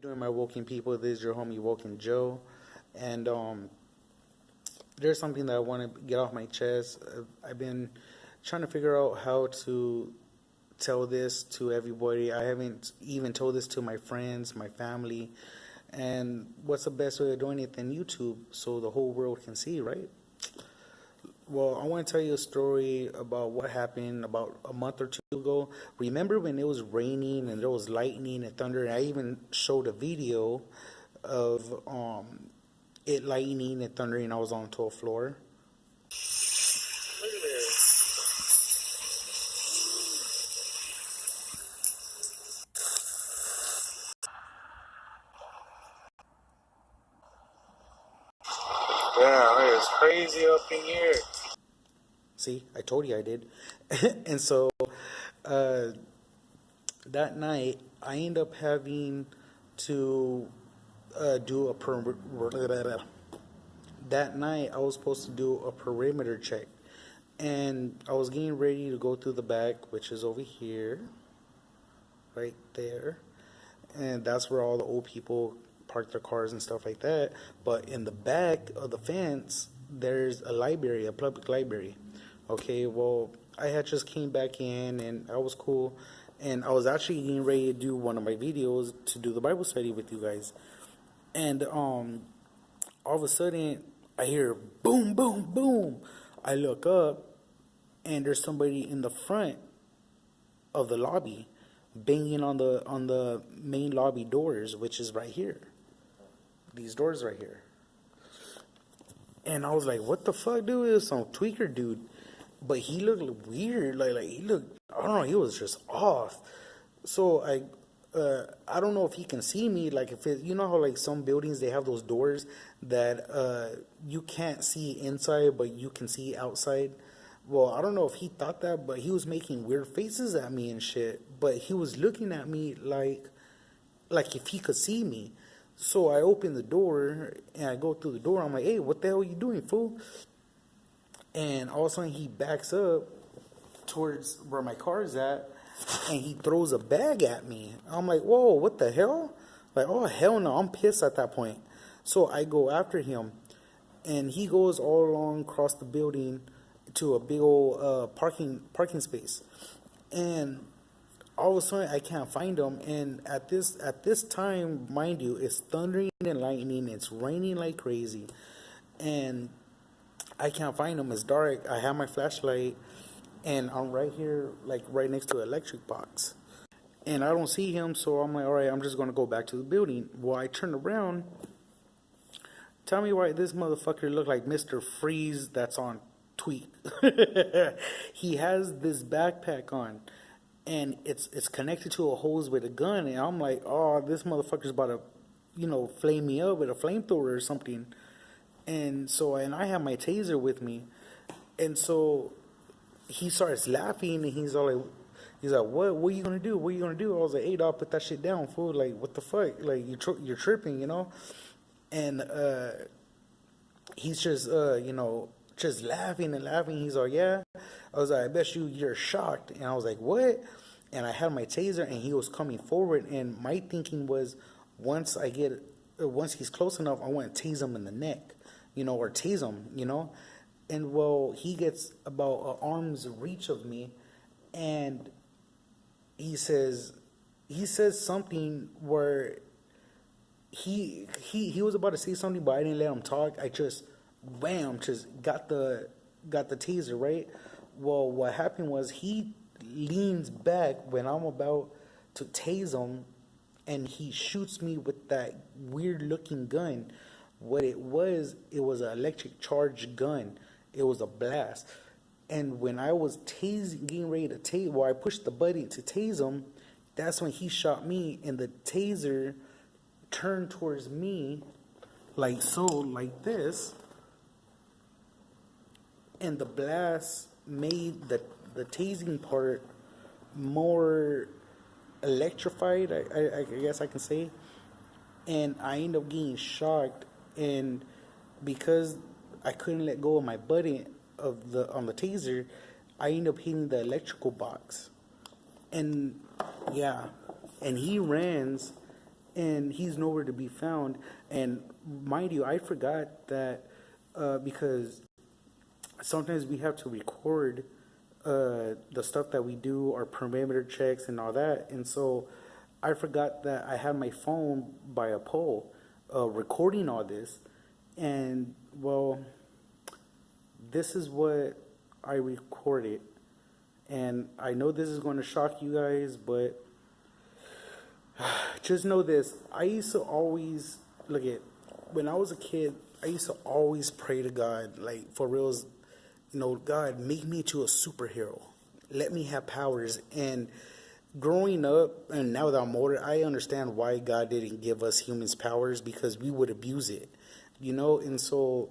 Doing my Woken people, this is your homie Woken Joe, and there's something that I want to get off my chest. I've been trying to figure out how to tell this to everybody. I haven't even told this to my friends, my family, and what's the best way of doing it than YouTube so the whole world can see, right? Well, I want to tell you a story about what happened about a month or two ago. Remember when it was raining and there was lightning and thunder? And I even showed a video of it lightning and thundering. I was on the 12th floor. Look at this. Damn, it's crazy up in here. See, I told you I did. And so uh, that night, I ended up having to do a that night I was supposed to do a perimeter check, and I was getting ready to go through the back, which is over here, right there, and that's where all the old people park their cars and stuff like that. But in the back of the fence, there's a library, a public library. Okay, well, I had just came back in, and I was cool, and I was actually getting ready to do one of my videos to do the Bible study with you guys, and all of a sudden I hear boom, boom, boom. I look up, and there's somebody in the front of the lobby banging on the main lobby doors, which is right here. These doors right here. And I was like, what the fuck, dude? It was some tweaker dude. But he looked weird. Like he looked, I don't know, he was just off. So I don't know if he can see me. Like if it, you know how like some buildings they have those doors that you can't see inside, but you can see outside. Well, I don't know if he thought that, but he was making weird faces at me and shit. But he was looking at me like if he could see me. So I open the door and I go through the door. I'm like, hey, what the hell are you doing, fool? And all of a sudden he backs up towards where my car is at, and he throws a bag at me. I'm like, whoa, what the hell? Like, oh, hell no, I'm pissed at that point. So I go after him, and he goes all along across the building to a big old parking space. And all of a sudden I can't find him, and at this time, mind you, it's thundering and lightning, it's raining like crazy, and I can't find him. It's dark. I have my flashlight, and I'm right here, like right next to an electric box. And I don't see him, so I'm like, all right, I'm just going to go back to the building. Well, I turn around. Tell me why this motherfucker look like Mr. Freeze that's on tweet. He has this backpack on, and it's connected to a hose with a gun, and I'm like, oh, this motherfucker's about to, flame me up with a flamethrower or something. And so, and I have my taser with me, and so he starts laughing, and he's like, what are you gonna do? What are you gonna do? I was like, hey, dog, put that shit down, fool. Like, what the fuck? Like, you're tripping, And he's just, just laughing and laughing. He's like, yeah. I was like, I bet you're shocked. And I was like, what? And I had my taser, and he was coming forward, and my thinking was, once he's close enough, I want to tase him in the neck. Or tase him, And well, he gets about an arm's reach of me, and he says something where he was about to say something, but I didn't let him talk. I just got the taser, right? Well, what happened was he leans back when I'm about to tase him, and he shoots me with that weird looking gun. What it was an electric charged gun. It was a blast. And when I was getting ready to tase, I pushed the button to tase him, that's when he shot me, and the taser turned towards me, like so, like this. And the blast made the tasing part more electrified, I guess I can say. And I ended up getting shocked, and because I couldn't let go of my button on the taser, I ended up hitting the electrical box. And yeah, and he runs, and he's nowhere to be found. And mind you, I forgot that because sometimes we have to record the stuff that we do, our perimeter checks and all that. And so I forgot that I had my phone by a pole recording all this. And well, this is what I recorded. And I know this is going to shock you guys, but just know this. I used to always, look at, when I was a kid, I used to always pray to God, like for reals, God, make me to a superhero. Let me have powers. And growing up, and now that I'm older, I understand why God didn't give us humans powers, because we would abuse it, And so,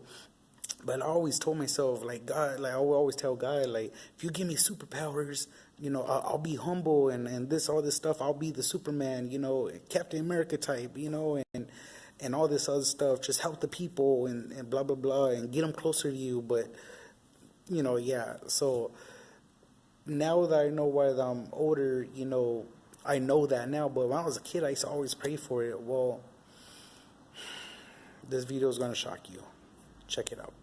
but I always told myself, like, God, like I would always tell God, like, if you give me superpowers, I'll be humble and all this stuff. I'll be the Superman, Captain America type, and all this other stuff. Just help the people and blah, blah, blah, and get them closer to you. But, yeah. So now that I know why I'm older, I know that now. But when I was a kid, I used to always pray for it. Well, this video is going to shock you. Check it out.